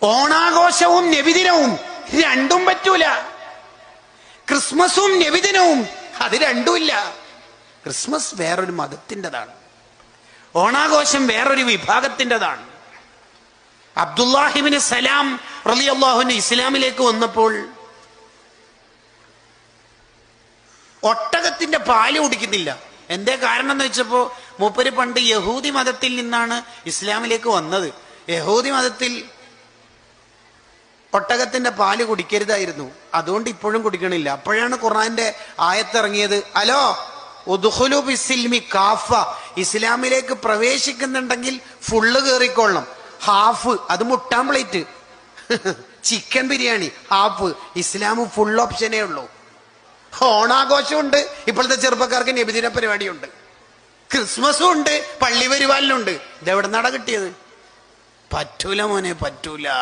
ഓണാഘോഷവും നബിദിനവും രണ്ടും പറ്റൂല. ക്രിസ്മസും നബിദിനവും അത് രണ്ടുമില്ല. ക്രിസ്മസ് വേറൊരു മതത്തിൻ്റെതാണ്, ഓണാഘോഷം വേറൊരു വിഭാഗത്തിൻ്റെതാണ്. അബ്ദുല്ലാഹിബ്നു സലാം റളിയല്ലാഹു അൻഹു ഇസ്ലാമിലേക്ക് വന്നപ്പോൾ ഒട്ടകത്തിന്റെ പാല് കുടിക്കുന്നില്ല. എന്തേ കാരണം എന്ന് വെച്ചപ്പോ മൂപ്പര് പണ്ട് യഹൂദി മതത്തിൽ നിന്നാണ് ഇസ്ലാമിലേക്ക് വന്നത്. യഹൂദി മതത്തിൽ ഒട്ടകത്തിന്റെ പാല് കുടിക്കരുതായിരുന്നു, അതുകൊണ്ട് ഇപ്പോഴും കുടിക്കണില്ല. അപ്പോഴാണ് ഖുർആന്റെ ആയത്തിറങ്ങിയത്, അലോ ഉദ്ഖുലു ബിസ്സിൽമി കാഫ, ഇസ്ലാമിലേക്ക് പ്രവേശിക്കുന്നുണ്ടെങ്കിൽ ഫുള്ള് കേറിക്കൊള്ളണം. ഹാഫ് അത് മുട്ടാൻ പ്ലേറ്റ്, ചിക്കൻ ബിരിയാണി ഹാഫ്, ഇസ്ലാം ഫുൾ ഓപ്ഷനേ ഉള്ളൂ. ഓണാഘോഷമുണ്ട്, ഇപ്പോഴത്തെ ചെറുപ്പക്കാർക്ക് നബിദിന പരിപാടിയുണ്ട്, ക്രിസ്മസും ഉണ്ട്, പള്ളി പരിപാലനുണ്ട്. ഇതെവിടെ നിന്നാണ് കിട്ടിയത്? പറ്റൂല മോനെ, പറ്റൂല.